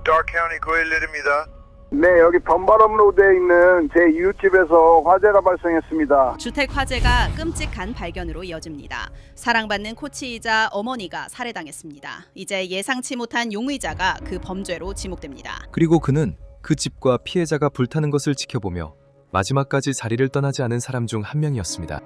Dark County 911입니다. 네, 여기 덤바람로드에 있는 제 이웃집에서 화재가 발생했습니다. 주택 화재가 끔찍한 발견으로 이어집니다. 사랑받는 코치이자 어머니가 살해당했습니다. 이제 예상치 못한 용의자가 그 범죄로 지목됩니다. 그리고 그는 그 집과 피해자가 불타는 것을 지켜보며 마지막까지 자리를 떠나지 않은 사람 중 한 명이었습니다.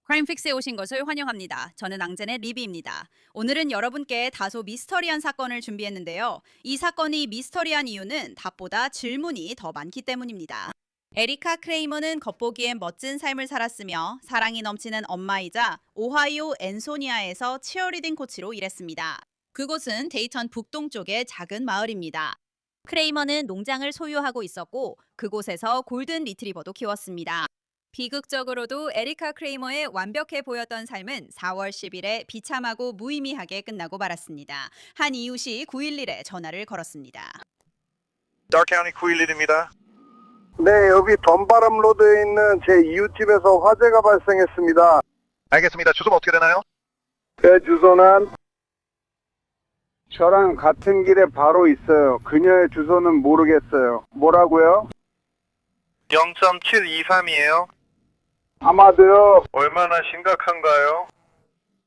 크라임픽스에 오신 것을 환영합니다. 저는 앙젠의 리비입니다. 오늘은 여러분께 다소 미스터리한 사건을 준비했는데요. 이 사건이 미스터리한 이유는 답보다 질문이 더 많기 때문입니다. 에리카 크레이머는 겉보기엔 멋진 삶을 살았으며 사랑이 넘치는 엄마이자 오하이오 앤소니아에서 치어리딩 코치로 일했습니다. 그곳은 데이턴 북동쪽의 작은 마을입니다. 크레이머는 농장을 소유하고 있었고 그곳에서 골든 리트리버도 키웠습니다. 비극적으로도 에리카 크레이머의 완벽해 보였던 삶은 4월 10일에 비참하고 무의미하게 끝나고 말았습니다. 한 이웃이 911에 전화를 걸었습니다. Dark County 911입니다. 네, 여기 덤바람로드에 있는 제 이웃집에서 화재가 발생했습니다. 알겠습니다. 주소가 어떻게 되나요? 제 주소는 저랑 같은 길에 바로 있어요. 그녀의 주소는 모르겠어요. 뭐라고요? 0.723이에요. 아마도요. 얼마나 심각한가요?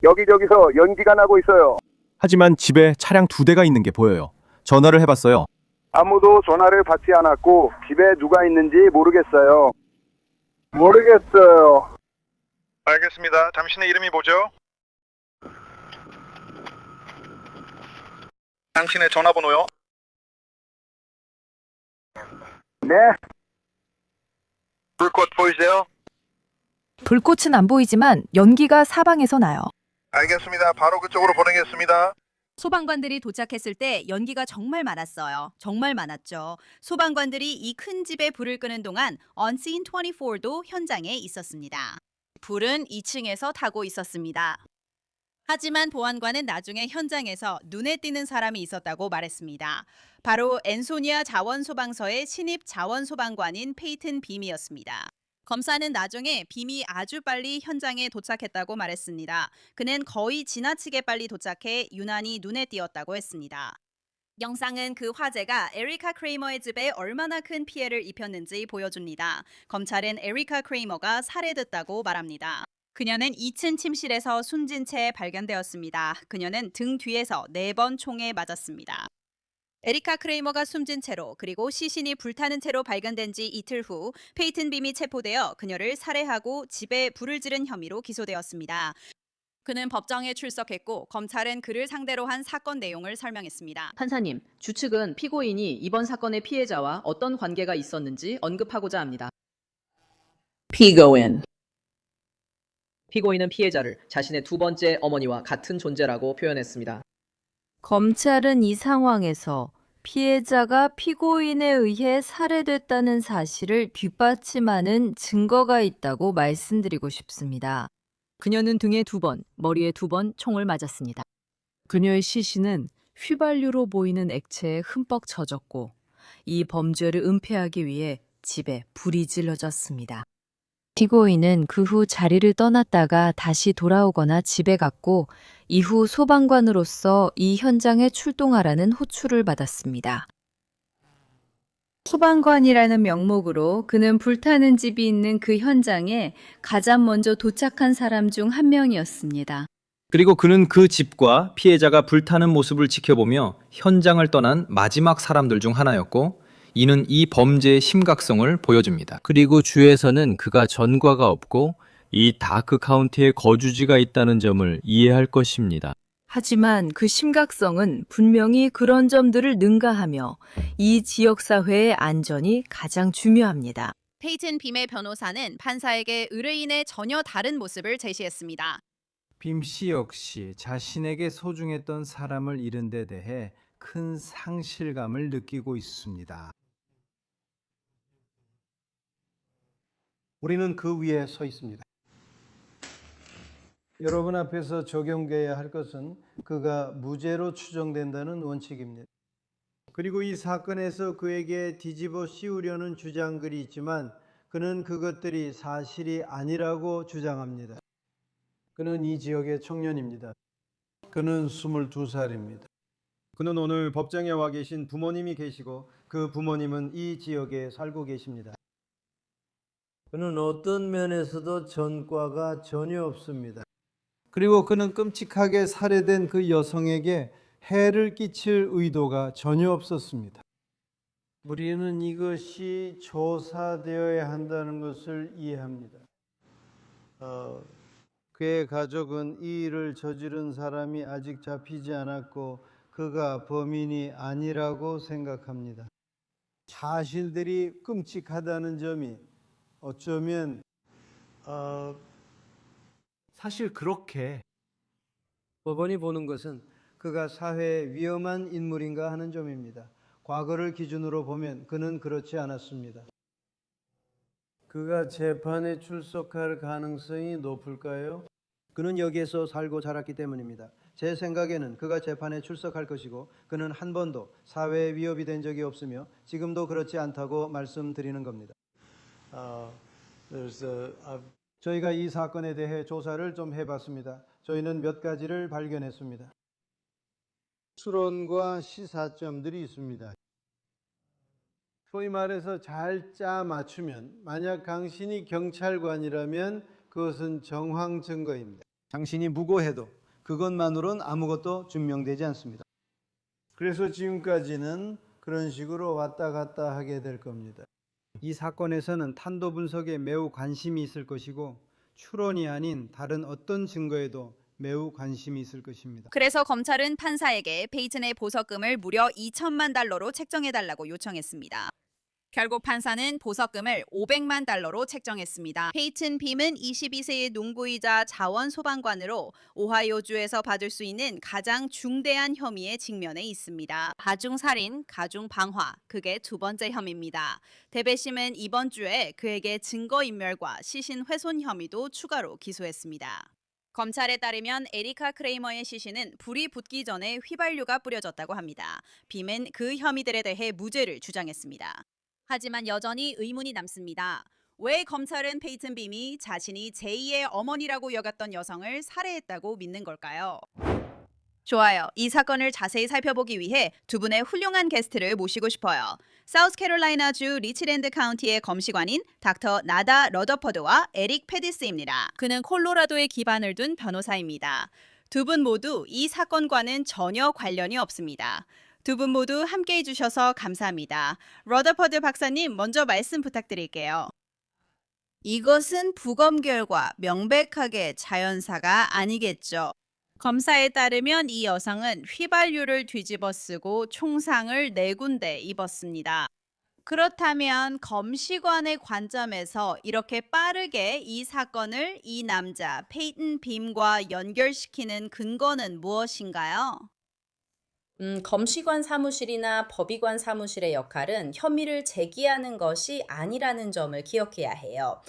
여기저기서 연기가 나고 있어요. 하지만 집에 차량 2대가 있는 게 보여요. 전화를 해봤어요. 아무도 전화를 받지 않았고 집에 누가 있는지 모르겠어요. 모르겠어요. 알겠습니다. 당신의 이름이 뭐죠? 당신의 전화번호요? 네, 불꽃 보이세요? 불꽃은 안 보이지만 연기가 사방에서 나요. 알겠습니다. 바로 그쪽으로 보내겠습니다. 소방관들이 도착했을 때 연기가 정말 많았어요. 정말 많았죠. 소방관들이 이 큰 집에 불을 끄는 동안 Unseen 24도 현장에 있었습니다. 불은 2층에서 타고 있었습니다. 하지만 보안관은 나중에 현장에서 눈에 띄는 사람이 있었다고 말했습니다. 바로 앤소니아 자원소방서의 신입 자원소방관인 페이튼 빔이었습니다. 검사는 나중에 빔이 아주 빨리 현장에 도착했다고 말했습니다. 그는 거의 지나치게 빨리 도착해 유난히 눈에 띄었다고 했습니다. 영상은 그 화재가 에리카 크레이머의 집에 얼마나 큰 피해를 입혔는지 보여줍니다. 검찰은 에리카 크레이머가 살해됐다고 말합니다. 그녀는 2층 침실에서 숨진 채 발견되었습니다. 그녀는 등 뒤에서 4번 총에 맞았습니다. 에리카 크레이머가 숨진 채로 그리고 시신이 불타는 채로 발견된 지 이틀 후 페이튼 빔이 체포되어 그녀를 살해하고 집에 불을 지른 혐의로 기소되었습니다. 그는 법정에 출석했고 검찰은 그를 상대로 한 사건 내용을 설명했습니다. 판사님, 주측은 피고인이 이번 사건의 피해자와 어떤 관계가 있었는지 언급하고자 합니다. 피고인. 피고인은 피해자를 자신의 두 번째 어머니와 같은 존재라고 표현했습니다. 검찰은 이 상황에서 피해자가 피고인에 의해 살해됐다는 사실을 뒷받침하는 증거가 있다고 말씀드리고 싶습니다. 그녀는 등에 2번, 머리에 2번 총을 맞았습니다. 그녀의 시신은 휘발유로 보이는 액체에 흠뻑 젖었고 이 범죄를 은폐하기 위해 집에 불이 질러졌습니다. 피고인은 그 후 자리를 떠났다가 다시 돌아오거나 집에 갔고 이후 소방관으로서 이 현장에 출동하라는 호출을 받았습니다. 소방관이라는 명목으로 그는 불타는 집이 있는 그 현장에 가장 먼저 도착한 사람 중 한 명이었습니다. 그리고 그는 그 집과 피해자가 불타는 모습을 지켜보며 현장을 떠난 마지막 사람들 중 하나였고 이는 이 범죄의 심각성을 보여줍니다. 그리고 주에서는 그가 전과가 없고 이 다크 카운티에 거주지가 있다는 점을 이해할 것입니다. 하지만 그 심각성은 분명히 그런 점들을 능가하며 이 지역사회의 안전이 가장 중요합니다. 페이튼 빔의 변호사는 판사에게 의뢰인의 전혀 다른 모습을 제시했습니다. 빔 씨 역시 자신에게 소중했던 사람을 잃은 데 대해 큰 상실감을 느끼고 있습니다. 우리는 그 위에 서 있습니다. 여러분 앞에서 적용돼야 할 것은 그가 무죄로 추정된다는 원칙입니다. 그리고 이 사건에서 그에게 뒤집어 씌우려는 주장들이 있지만 그는 그것들이 사실이 아니라고 주장합니다. 그는 이 지역의 청년입니다. 그는 22살입니다. 그는 오늘 법정에 와 계신 부모님이 계시고 그 부모님은 이 지역에 살고 계십니다. 그는 어떤 면에서도 전과가 전혀 없습니다. 그리고 그는 끔찍하게 살해된 그 여성에게 해를 끼칠 의도가 전혀 없었습니다. 우리는 이것이 조사되어야 한다는 것을 이해합니다. 그의 가족은 이 일을 저지른 사람이 아직 잡히지 않았고 그가 범인이 아니라고 생각합니다. 사실들이 끔찍하다는 점이 어쩌면 사실 그렇게 법원이 보는 것은 그가 사회에 위험한 인물인가 하는 점입니다. 과거를 기준으로 보면 그는 그렇지 않았습니다. 그가 재판에 출석할 가능성이 높을까요? 그는 여기에서 살고 자랐기 때문입니다. 제 생각에는 그가 재판에 출석할 것이고 그는 한 번도 사회에 위협이 된 적이 없으며 지금도 그렇지 않다고 말씀드리는 겁니다. 저희가 이 사건에 대해 조사를 좀 해봤습니다. 저희는 몇 가지를 발견했습니다. 추론과 시사점들이 있습니다. 소위 말해서 잘 짜 맞추면 만약 당신이 경찰관이라면 그것은 정황 증거입니다. 당신이 무고해도 그것만으로는 아무것도 증명되지 않습니다. 그래서 지금까지는 그런 식으로 왔다 갔다 하게 될 겁니다. 이 사건에서는 탄도 분석에 매우 관심이 있을 것이고 추론이 아닌 다른 어떤 증거에도 매우 관심이 있을 것입니다. 그래서 검찰은 판사에게 페이튼의 보석금을 무려 2천만 달러로 책정해달라고 요청했습니다. 결국 판사는 보석금을 500만 달러로 책정했습니다. 페이튼 빔은 22세의 농부이자 자원 소방관으로 오하이오주에서 받을 수 있는 가장 중대한 혐의에 직면해 있습니다. 가중살인, 가중방화, 그게 두 번째 혐의입니다. 대배심은 이번 주에 그에게 증거인멸과 시신훼손 혐의도 추가로 기소했습니다. 검찰에 따르면 에리카 크레이머의 시신은 불이 붙기 전에 휘발유가 뿌려졌다고 합니다. 빔은 그 혐의들에 대해 무죄를 주장했습니다. 하지만 여전히 의문이 남습니다. 왜 검찰은 페이튼 빔이 자신이 제2의 어머니라고 여겼던 여성을 살해했다고 믿는 걸까요? 좋아요. 이 사건을 자세히 살펴보기 위해 두 분의 훌륭한 게스트를 모시고 싶어요. 사우스캐롤라이나주 리치랜드 카운티의 검시관인 닥터 나다 러더퍼드와 에릭 페디스입니다. 그는 콜로라도에 기반을 둔 변호사입니다. 두 분 모두 이 사건과는 전혀 관련이 없습니다. 두 분 모두 함께해 주셔서 감사합니다. 러더퍼드 박사님, 먼저 말씀 부탁드릴게요. 이것은 부검 결과 명백하게 자연사가 아니겠죠. 검사에 따르면 이 여성은 휘발유를 뒤집어 쓰고 총상을 4군데 입었습니다. 그렇다면 검시관의 관점에서 이렇게 빠르게 이 사건을 이 남자 페이튼 빔과 연결시키는 근거는 무엇인가요? 검시관 사무실이나 법의관 사무실의 역할은 혐의를 제기하는 것이 아니라는 점을 기억해야 해요.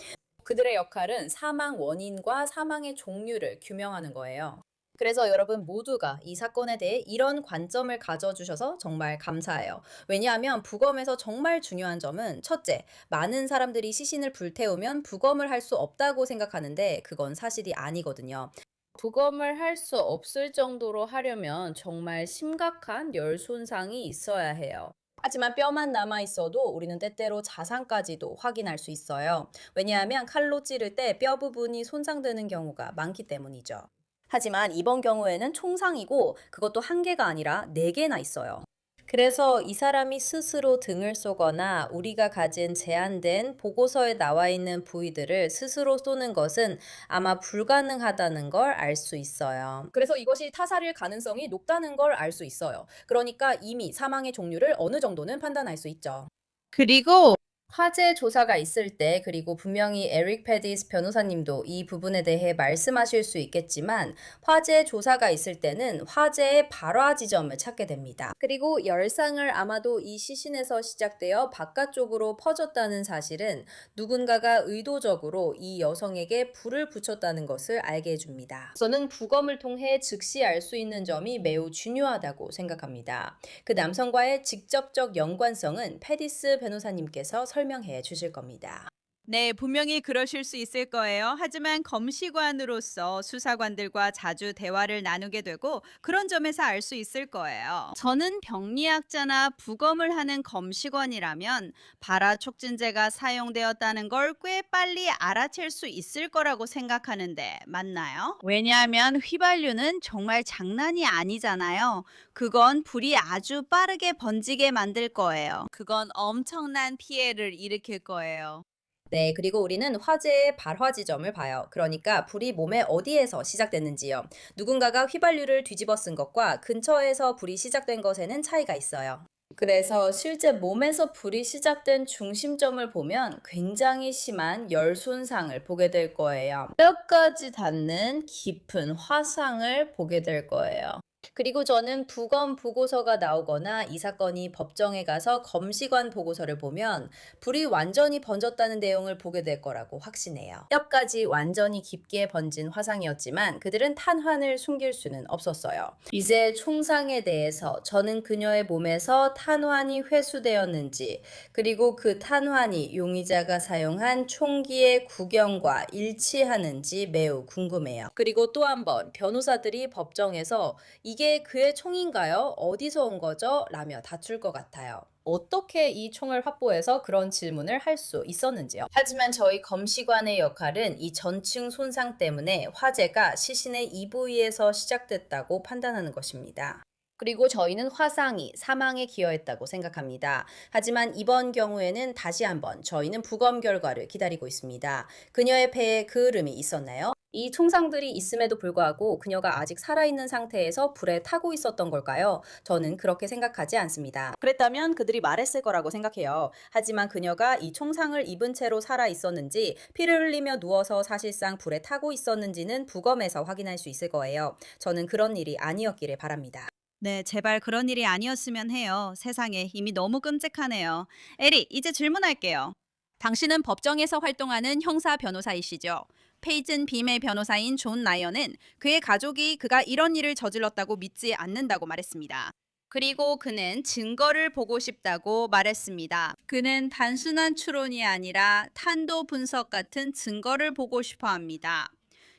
그들의 역할은 사망 원인과 사망의 종류를 규명하는 거예요. 그래서 여러분 모두가 이 사건에 대해 이런 관점을 가져주셔서 정말 감사해요. 왜냐하면 부검에서 정말 중요한 점은 첫째, 많은 사람들이 시신을 불태우면 부검을 할 수 없다고 생각하는데 그건 사실이 아니거든요. 부검을 할 수 없을 정도로 하려면 정말 심각한 열 손상이 있어야 해요. 하지만 뼈만 남아 있어도 우리는 때때로 자상까지도 확인할 수 있어요. 왜냐하면 칼로 찌를 때 뼈 부분이 손상되는 경우가 많기 때문이죠. 하지만 이번 경우에는 총상이고 그것도 한 개가 아니라 4개나 있어요. 그래서 이 사람이 스스로 등을 쏘거나 우리가 가진 제한된 보고서에 나와 있는 부위들을 스스로 쏘는 것은 아마 불가능하다는 걸 알 수 있어요. 그래서 이것이 타살일 가능성이 높다는 걸 알 수 있어요. 그러니까 이미 사망의 종류를 어느 정도는 판단할 수 있죠. 그리고 화재 조사가 있을 때 그리고 분명히 에릭 페디스 변호사님도 이 부분에 대해 말씀하실 수 있겠지만 화재 조사가 있을 때는 화재의 발화 지점을 찾게 됩니다. 그리고 열상을 아마도 이 시신에서 시작되어 바깥쪽으로 퍼졌다는 사실은 누군가가 의도적으로 이 여성에게 불을 붙였다는 것을 알게 해줍니다. 저는 부검을 통해 즉시 알 수 있는 점이 매우 중요하다고 생각합니다. 그 남성과의 직접적 연관성은 페디스 변호사님께서 설명해 주실 겁니다. 네, 분명히 그러실 수 있을 거예요. 하지만 검시관으로서 수사관들과 자주 대화를 나누게 되고 그런 점에서 알 수 있을 거예요. 저는 병리학자나 부검을 하는 검시관이라면 발화 촉진제가 사용되었다는 걸 꽤 빨리 알아챌 수 있을 거라고 생각하는데 맞나요? 왜냐하면 휘발유는 정말 장난이 아니잖아요. 그건 불이 아주 빠르게 번지게 만들 거예요. 그건 엄청난 피해를 일으킬 거예요. 네, 그리고 우리는 화재의 발화 지점을 봐요. 그러니까 불이 몸의 어디에서 시작됐는지요. 누군가가 휘발유를 뒤집어 쓴 것과 근처에서 불이 시작된 것에는 차이가 있어요. 그래서 실제 몸에서 불이 시작된 중심점을 보면 굉장히 심한 열 손상을 보게 될 거예요. 뼈까지 닿는 깊은 화상을 보게 될 거예요. 그리고 저는 부검 보고서가 나오거나 이 사건이 법정에 가서 검시관 보고서를 보면 불이 완전히 번졌다는 내용을 보게 될 거라고 확신해요. 뼈까지 완전히 깊게 번진 화상이었지만 그들은 탄환을 숨길 수는 없었어요. 이제 총상에 대해서 저는 그녀의 몸에서 탄환이 회수되었는지 그리고 그 탄환이 용의자가 사용한 총기의 구경과 일치하는지 매우 궁금해요. 그리고 또 한 번 변호사들이 법정에서 이게 그의 총인가요? 어디서 온 거죠? 라며 다툴 것 같아요. 어떻게 이 총을 확보해서 그런 질문을 할 수 있었는지요. 하지만 저희 검시관의 역할은 이 전층 손상 때문에 화재가 시신의 이 부위에서 시작됐다고 판단하는 것입니다. 그리고 저희는 화상이 사망에 기여했다고 생각합니다. 하지만 이번 경우에는 다시 한번 저희는 부검 결과를 기다리고 있습니다. 그녀의 폐에 그을음이 있었나요? 이 총상들이 있음에도 불구하고 그녀가 아직 살아있는 상태에서 불에 타고 있었던 걸까요? 저는 그렇게 생각하지 않습니다. 그랬다면 그들이 말했을 거라고 생각해요. 하지만 그녀가 이 총상을 입은 채로 살아 있었는지 피를 흘리며 누워서 사실상 불에 타고 있었는지는 부검에서 확인할 수 있을 거예요. 저는 그런 일이 아니었기를 바랍니다. 네, 제발 그런 일이 아니었으면 해요. 세상에 이미 너무 끔찍하네요. 에리, 이제 질문할게요. 당신은 법정에서 활동하는 형사 변호사이시죠? 페이튼 빔의 변호사인 존 라이언은 그의 가족이 그가 이런 일을 저질렀다고 믿지 않는다고 말했습니다. 그리고 그는 증거를 보고 싶다고 말했습니다. 그는 단순한 추론이 아니라 탄도 분석 같은 증거를 보고 싶어 합니다.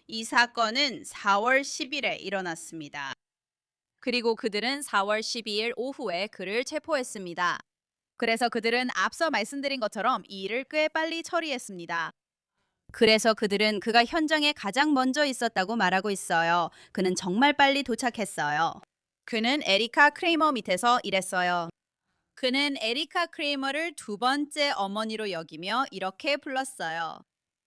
이 사건은 4월 10일에 일어났습니다. 그리고 그들은 4월 12일 오후에 그를 체포했습니다. 그래서 그들은 앞서 말씀드린 것처럼 이 일을 꽤 빨리 처리했습니다. 그래서 그들은 그가 현장에 가장 먼저 있었다고 말하고 있어요. 그는 정말 빨리 도착했어요. 그는 에리카 크레이머 밑에서 일했어요. 그는 에리카 크레이머를 두 번째 어머니로 여기며 이렇게 불렀어요.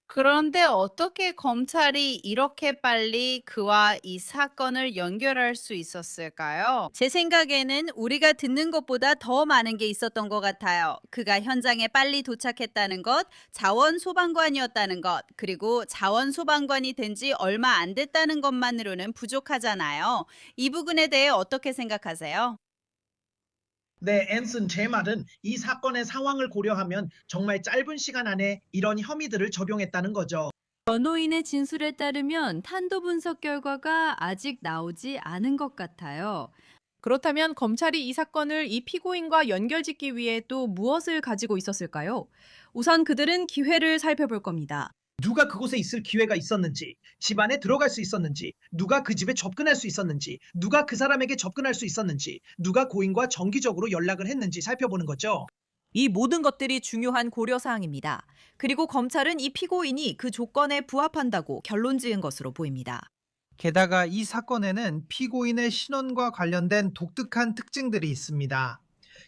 그런데 어떻게 검찰이 이렇게 빨리 그와 이 사건을 연결할 수 있었을까요? 제 생각에는 우리가 듣는 것보다 더 많은 게 있었던 것 같아요. 그가 현장에 빨리 도착했다는 것, 자원소방관이었다는 것, 그리고 자원소방관이 된 지 얼마 안 됐다는 것만으로는 부족하잖아요. 이 부분에 대해 어떻게 생각하세요? 네, 앤슨, 제 말은 이 사건의 상황을 고려하면 정말 짧은 시간 안에 이런 혐의들을 적용했다는 거죠. 변호인의 진술에 따르면 탄도 분석 결과가 아직 나오지 않은 것 같아요. 그렇다면 검찰이 이 사건을 이 피고인과 연결짓기 위해 또 무엇을 가지고 있었을까요? 우선 그들은 기회를 살펴볼 겁니다. 누가 그곳에 있을 기회가 있었는지, 집 안에 들어갈 수 있었는지, 누가 그 집에 접근할 수 있었는지, 누가 그 사람에게 접근할 수 있었는지, 누가 고인과 정기적으로 연락을 했는지 살펴보는 거죠. 이 모든 것들이 중요한 고려사항입니다. 그리고 검찰은 이 피고인이 그 조건에 부합한다고 결론 지은 것으로 보입니다. 게다가 이 사건에는 피고인의 신원과 관련된 독특한 특징들이 있습니다.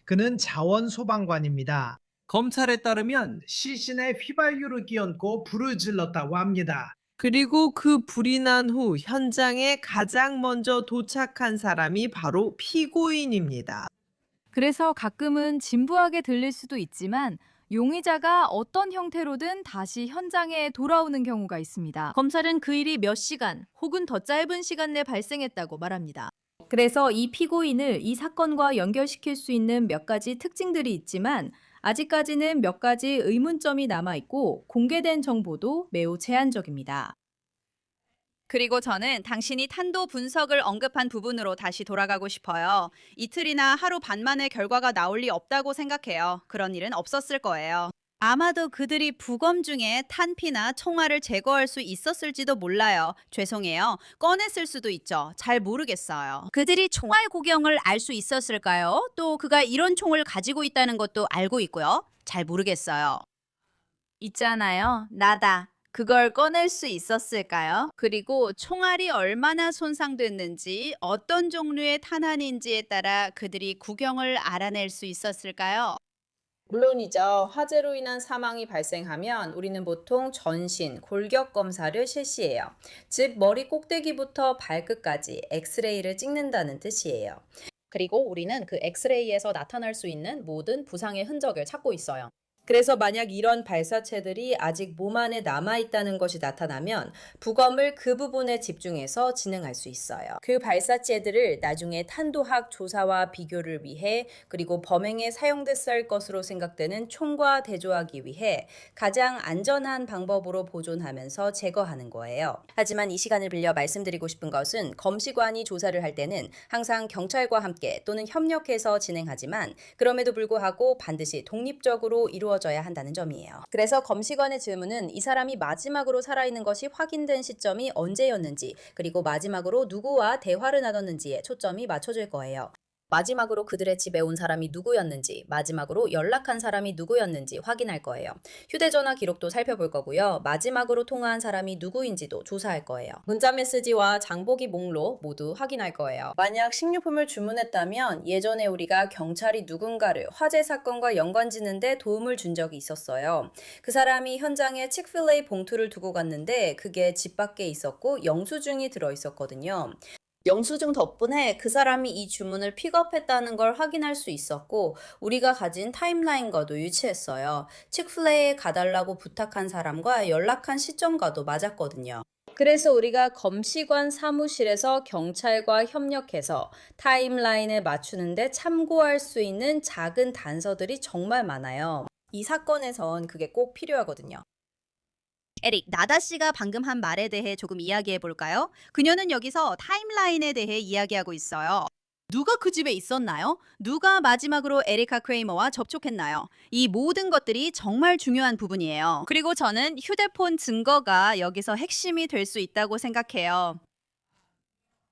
그는 자원소방관입니다. 검찰에 따르면 시신에 휘발유를 끼얹고 불을 질렀다고 합니다. 그리고 그 불이 난 후 현장에 가장 먼저 도착한 사람이 바로 피고인입니다. 그래서 가끔은 진부하게 들릴 수도 있지만 용의자가 어떤 형태로든 다시 현장에 돌아오는 경우가 있습니다. 검찰은 그 일이 몇 시간 혹은 더 짧은 시간 내 발생했다고 말합니다. 그래서 이 피고인을 이 사건과 연결시킬 수 있는 몇 가지 특징들이 있지만 아직까지는 몇 가지 의문점이 남아있고 공개된 정보도 매우 제한적입니다. 그리고 저는 당신이 탄도 분석을 언급한 부분으로 다시 돌아가고 싶어요. 이틀이나 하루 반 만에 결과가 나올 리 없다고 생각해요. 그런 일은 없었을 거예요. 아마도 그들이 부검 중에 탄피나 총알을 제거할 수 있었을지도 몰라요. 죄송해요. 꺼냈을 수도 있죠. 잘 모르겠어요. 그들이 총알 구경을 알 수 있었을까요? 또 그가 이런 총을 가지고 있다는 것도 알고 있고요. 잘 모르겠어요. 있잖아요. 나다. 그걸 꺼낼 수 있었을까요? 그리고 총알이 얼마나 손상됐는지, 어떤 종류의 탄환인지에 따라 그들이 구경을 알아낼 수 있었을까요? 물론이죠. 화재로 인한 사망이 발생하면 우리는 보통 전신, 골격 검사를 실시해요. 즉, 머리 꼭대기부터 발끝까지 엑스레이를 찍는다는 뜻이에요. 그리고 우리는 그 엑스레이에서 나타날 수 있는 모든 부상의 흔적을 찾고 있어요. 그래서 만약 이런 발사체들이 아직 몸 안에 남아있다는 것이 나타나면 부검을 그 부분에 집중해서 진행할 수 있어요. 그 발사체들을 나중에 탄도학 조사와 비교를 위해, 그리고 범행에 사용됐을 것으로 생각되는 총과 대조하기 위해 가장 안전한 방법으로 보존하면서 제거하는 거예요. 하지만 이 시간을 빌려 말씀드리고 싶은 것은, 검시관이 조사를 할 때는 항상 경찰과 함께 또는 협력해서 진행하지만 그럼에도 불구하고 반드시 독립적으로 이루어져야 한다는 점이에요. 그래서 검시관의 질문은 이 사람이 마지막으로 살아있는 것이 확인된 시점이 언제였는지, 그리고 마지막으로 누구와 대화를 나눴는지에 초점이 맞춰질 거예요. 마지막으로 그들의 집에 온 사람이 누구였는지, 마지막으로 연락한 사람이 누구였는지 확인할 거예요. 휴대전화 기록도 살펴볼 거고요. 마지막으로 통화한 사람이 누구인지도 조사할 거예요. 문자 메시지와 장보기 목록 모두 확인할 거예요. 만약 식료품을 주문했다면 예전에 우리가 경찰이 누군가를 화재 사건과 연관짓는데 도움을 준 적이 있었어요. 그 사람이 현장에 칙필레이 봉투를 두고 갔는데 그게 집 밖에 있었고 영수증이 들어있었거든요. 영수증 덕분에 그 사람이 이 주문을 픽업했다는 걸 확인할 수 있었고, 우리가 가진 타임라인과도 일치했어요. 칙플레이에 가달라고 부탁한 사람과 연락한 시점과도 맞았거든요. 그래서 우리가 검시관 사무실에서 경찰과 협력해서 타임라인을 맞추는데 참고할 수 있는 작은 단서들이 정말 많아요. 이 사건에선 그게 꼭 필요하거든요. 에릭, 나다 씨가 방금 한 말에 대해 조금 이야기해 볼까요? 그녀는 여기서 타임라인에 대해 이야기하고 있어요. 누가 그 집에 있었나요? 누가 마지막으로 에리카 크레이머와 접촉했나요? 이 모든 것들이 정말 중요한 부분이에요. 그리고 저는 휴대폰 증거가 여기서 핵심이 될 수 있다고 생각해요.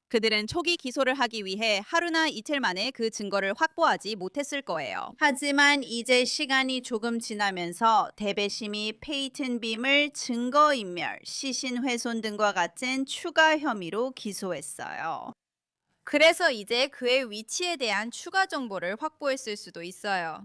그들은 초기 기소를 하기 위해 하루나 이틀 만에 그 증거를 확보하지 못했을 거예요. 하지만 이제 시간이 조금 지나면서 대배심이 페이튼 빔을 증거인멸, 시신훼손 등과 같은 추가 혐의로 기소했어요. 그래서 이제 그의 위치에 대한 추가 정보를 확보했을 수도 있어요.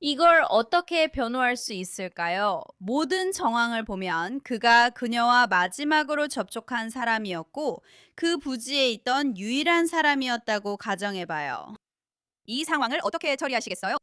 이걸 어떻게 변호할 수 있을까요? 모든 정황을 보면 그가 그녀와 마지막으로 접촉한 사람이었고 그 부지에 있던 유일한 사람이었다고 가정해봐요. 이 상황을 어떻게 처리하시겠어요?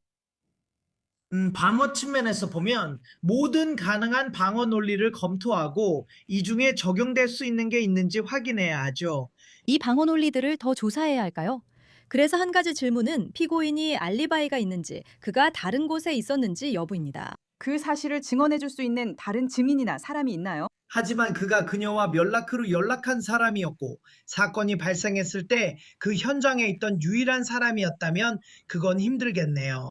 방어 측면에서 보면 모든 가능한 방어 논리를 검토하고 이 중에 적용될 수 있는 게 있는지 확인해야 하죠. 이 방어 논리들을 더 조사해야 할까요? 그래서 한 가지 질문은 피고인이 알리바이가 있는지, 그가 다른 곳에 있었는지 여부입니다. 그 사실을 증언해 줄 수 있는 다른 증인이나 사람이 있나요? 하지만 그가 그녀와 면락으로 연락한 사람이었고 사건이 발생했을 때 그 현장에 있던 유일한 사람이었다면 그건 힘들겠네요.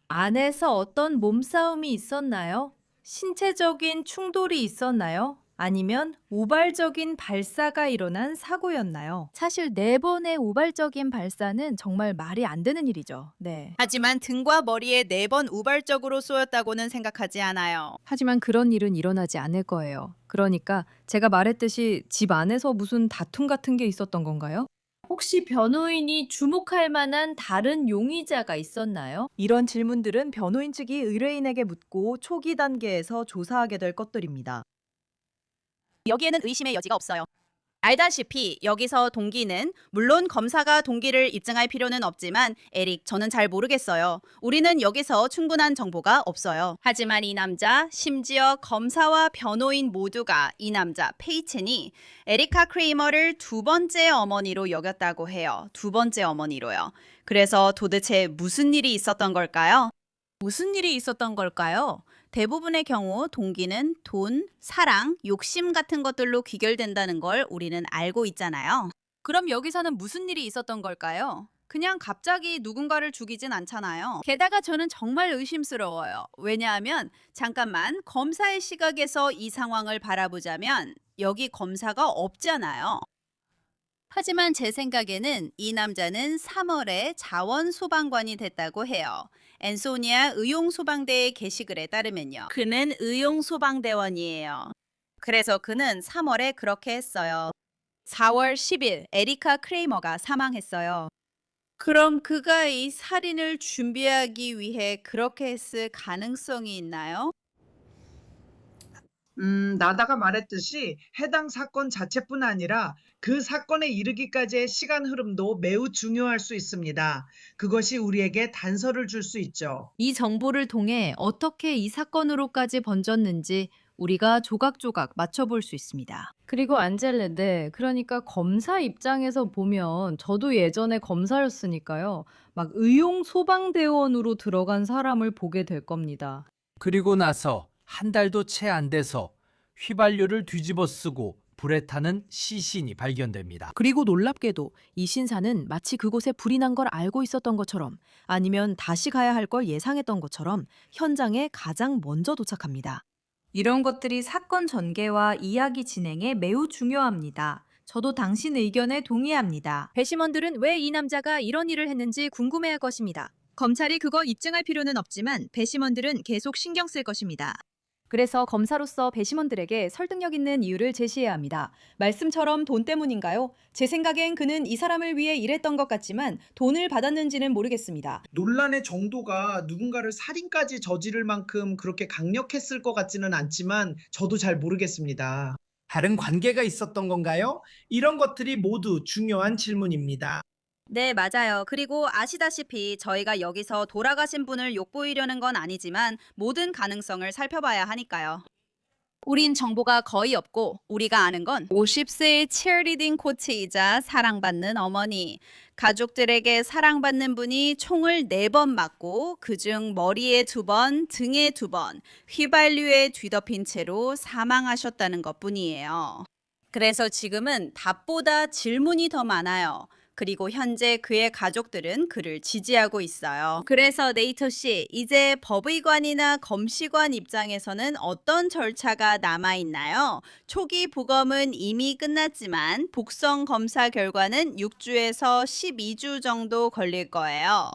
안에서 어떤 몸싸움이 있었나요? 신체적인 충돌이 있었나요? 아니면 우발적인 발사가 일어난 사고였나요? 사실 4번의 우발적인 발사는 정말 말이 안 되는 일이죠. 네. 하지만 등과 머리에 4번 우발적으로 쏘였다고는 생각하지 않아요. 하지만 그런 일은 일어나지 않을 거예요. 그러니까 제가 말했듯이 집 안에서 무슨 다툼 같은 게 있었던 건가요? 혹시 변호인이 주목할 만한 다른 용의자가 있었나요? 이런 질문들은 변호인 측이 의뢰인에게 묻고 초기 단계에서 조사하게 될 것들입니다. 여기에는 의심의 여지가 없어요. 알다시피 여기서 동기는, 물론 검사가 동기를 입증할 필요는 없지만 에릭, 저는 잘 모르겠어요. 우리는 여기서 충분한 정보가 없어요. 하지만 이 남자, 심지어 검사와 변호인 모두가 이 남자 페이튼이 에리카 크레이머를 2번째 어머니로 여겼다고 해요. 2번째 어머니로요. 그래서 도대체 무슨 일이 있었던 걸까요? 무슨 일이 있었던 걸까요? 대부분의 경우 동기는 돈, 사랑, 욕심 같은 것들로 귀결된다는 걸 우리는 알고 있잖아요. 그럼 여기서는 무슨 일이 있었던 걸까요? 그냥 갑자기 누군가를 죽이진 않잖아요. 게다가 저는 정말 의심스러워요. 왜냐하면 잠깐만 검사의 시각에서 이 상황을 바라보자면 여기 검사가 없잖아요. 하지만 제 생각에는 이 남자는 3월에 자원 소방관이 됐다고 해요. 앤소니아 의용소방대의 게시글에 따르면요. 그는 의용소방대원이에요. 그래서 그는 3월에 그렇게 했어요. 4월 10일 에리카 크레이머가 사망했어요. 그럼 그가 이 살인을 준비하기 위해 그렇게 했을 가능성이 있나요? 나다가 말했듯이 해당 사건 자체뿐 아니라 그 사건에 이르기까지의 시간 흐름도 매우 중요할 수 있습니다. 그것이 우리에게 단서를 줄 수 있죠. 이 정보를 통해 어떻게 이 사건으로까지 번졌는지 우리가 조각조각 맞춰볼 수 있습니다. 그리고 안젤레, 그러니까 검사 입장에서 보면 저도 예전에 검사였으니까요. 막 의용 소방대원으로 들어간 사람을 보게 될 겁니다. 그리고 나서 한 달도 채 안 돼서 휘발유를 뒤집어 쓰고 불에 타는 시신이 발견됩니다. 그리고 놀랍게도 이 신사는 마치 그곳에 불이 난 걸 알고 있었던 것처럼 아니면 다시 가야 할 걸 예상했던 것처럼 현장에 가장 먼저 도착합니다. 이런 것들이 사건 전개와 이야기 진행에 매우 중요합니다. 저도 당신 의견에 동의합니다. 배심원들은 왜 이 남자가 이런 일을 했는지 궁금해할 것입니다. 검찰이 그거 입증할 필요는 없지만 배심원들은 계속 신경 쓸 것입니다. 그래서 검사로서 배심원들에게 설득력 있는 이유를 제시해야 합니다. 말씀처럼 돈 때문인가요? 제 생각엔 그는 이 사람을 위해 일했던 것 같지만 돈을 받았는지는 모르겠습니다. 논란의 정도가 누군가를 살인까지 저지를 만큼 그렇게 강력했을 것 같지는 않지만 저도 잘 모르겠습니다. 다른 관계가 있었던 건가요? 이런 것들이 모두 중요한 질문입니다. 네, 맞아요. 그리고 아시다시피 저희가 여기서 돌아가신 분을 욕보이려는 건 아니지만 모든 가능성을 살펴봐야 하니까요. 우린 정보가 거의 없고 우리가 아는 건 50세의 치어리딩 코치이자 사랑받는 어머니. 가족들에게 사랑받는 분이 총을 4번 맞고 그중 머리에 2번, 등에 2번, 휘발유에 뒤덮인 채로 사망하셨다는 것뿐이에요. 그래서 지금은 답보다 질문이 더 많아요. 그리고 현재 그의 가족들은 그를 지지하고 있어요. 그래서 네이터 씨, 이제 법의관이나 검시관 입장에서는 어떤 절차가 남아있나요? 초기 부검은 이미 끝났지만 복성 검사 결과는 6주에서 12주 정도 걸릴 거예요.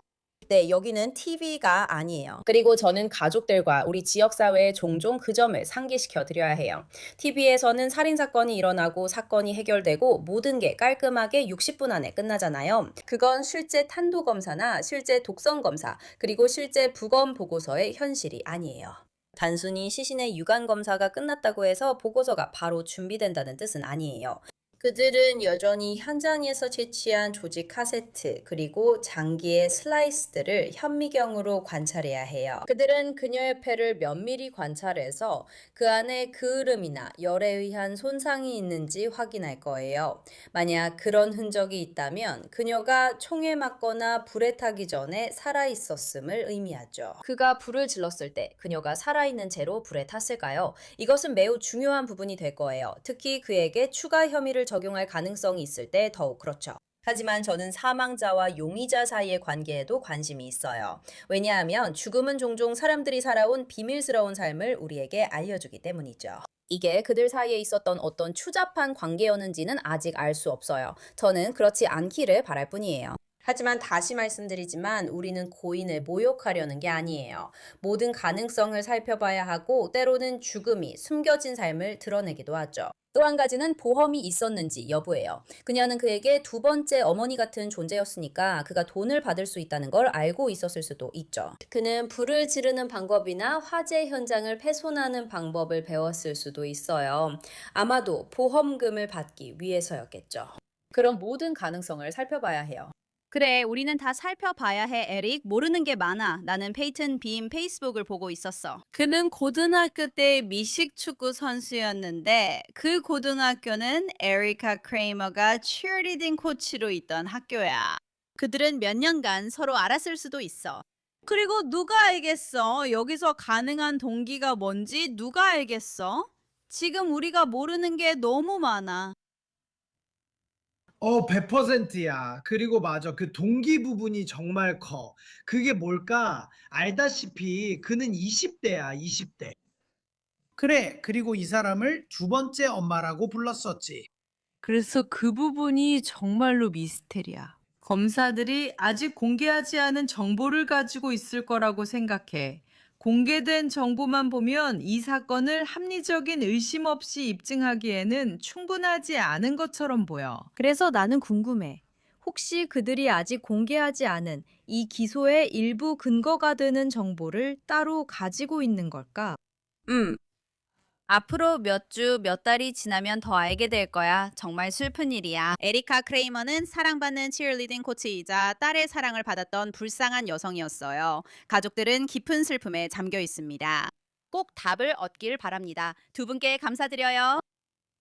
네, 여기는 TV가 아니에요. 그리고 저는 가족들과 우리 지역사회에 종종 그 점을 상기시켜 드려야 해요. TV에서는 살인사건이 일어나고 사건이 해결되고 모든 게 깔끔하게 60분 안에 끝나잖아요. 그건 실제 탄도검사나 실제 독성검사 그리고 실제 부검 보고서의 현실이 아니에요. 단순히 시신의 유관검사가 끝났다고 해서 보고서가 바로 준비된다는 뜻은 아니에요. 그들은 여전히 현장에서 채취한 조직 카세트 그리고 장기의 슬라이스들을 현미경으로 관찰해야 해요. 그들은 그녀의 폐를 면밀히 관찰해서 그 안에 그을음이나 열에 의한 손상이 있는지 확인할 거예요. 만약 그런 흔적이 있다면 그녀가 총에 맞거나 불에 타기 전에 살아있었음을 의미하죠. 그가 불을 질렀을 때 그녀가 살아있는 채로 불에 탔을까요? 이것은 매우 중요한 부분이 될 거예요. 특히 그에게 추가 혐의를 적용할 가능성이 있을 때 더욱 그렇죠. 하지만 저는 사망자와 용의자 사이의 관계에도 관심이 있어요. 왜냐하면 죽음은 종종 사람들이 살아온 비밀스러운 삶을 우리에게 알려주기 때문이죠. 이게 그들 사이에 있었던 어떤 추잡한 관계였는지는 아직 알 수 없어요. 저는 그렇지 않기를 바랄 뿐이에요. 하지만 다시 말씀드리지만 우리는 고인을 모욕하려는 게 아니에요. 모든 가능성을 살펴봐야 하고 때로는 죽음이 숨겨진 삶을 드러내기도 하죠. 또 한 가지는 보험이 있었는지 여부예요. 그녀는 그에게 두 번째 어머니 같은 존재였으니까 그가 돈을 받을 수 있다는 걸 알고 있었을 수도 있죠. 그는 불을 지르는 방법이나 화재 현장을 훼손하는 방법을 배웠을 수도 있어요. 아마도 보험금을 받기 위해서였겠죠. 그럼 모든 가능성을 살펴봐야 해요. 그래, 우리는 다 살펴봐야 해, 에릭. 모르는 게 많아. 나는 페이튼 빔 페이스북을 보고 있었어. 그는 고등학교 때 미식축구 선수였는데 그 고등학교는 에리카 크레이머가 치어리딩 코치로 있던 학교야. 그들은 몇 년간 서로 알았을 수도 있어. 그리고 누가 알겠어? 여기서 가능한 동기가 뭔지 누가 알겠어? 지금 우리가 모르는 게 너무 많아. 100%야. 그리고 맞아. 그 동기 부분이 정말 커. 그게 뭘까? 알다시피 그는 20대야, 20대. 그래. 그리고 이 사람을 두 번째 엄마라고 불렀었지. 그래서 그 부분이 정말로 미스테리야. 검사들이 아직 공개하지 않은 정보를 가지고 있을 거라고 생각해. 공개된 정보만 보면 이 사건을 합리적인 의심 없이 입증하기에는 충분하지 않은 것처럼 보여. 그래서 나는 궁금해. 혹시 그들이 아직 공개하지 않은 이 기소의 일부 근거가 되는 정보를 따로 가지고 있는 걸까? 앞으로 몇 주, 몇 달이 지나면 더 알게 될 거야. 정말 슬픈 일이야. 에리카 크레이머는 사랑받는 치어리딩 코치이자 딸의 사랑을 받았던 불쌍한 여성이었어요. 가족들은 깊은 슬픔에 잠겨 있습니다. 꼭 답을 얻길 바랍니다. 두 분께 감사드려요.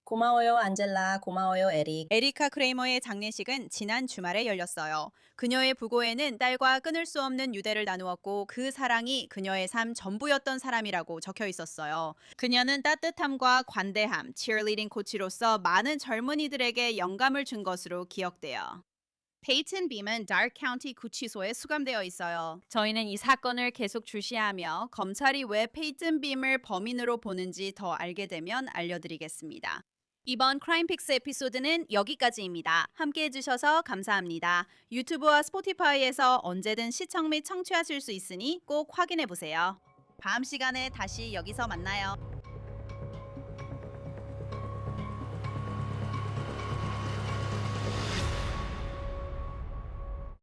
고마워요, 안젤라. 고마워요, 에릭. 에리카 크레이머의 장례식은 지난 주말에 열렸어요. 그녀의 부고에는 딸과 끊을 수 없는 유대를 나누었고 그 사랑이 그녀의 삶 전부였던 사람이라고 적혀 있었어요. 그녀는 따뜻함과 관대함, 치어리딩 코치로서 많은 젊은이들에게 영감을 준 것으로 기억돼요. 페이튼 빔은 다크 카운티 구치소에 수감되어 있어요. 저희는 이 사건을 계속 주시하며 검찰이 왜 페이튼 빔을 범인으로 보는지 더 알게 되면 알려드리겠습니다. 이번 크라임픽스 에피소드는 여기까지입니다. 함께 해주셔서 감사합니다. 유튜브와 스포티파이에서 언제든 시청 및 청취하실 수 있으니 꼭 확인해보세요. 다음 시간에 다시 여기서 만나요.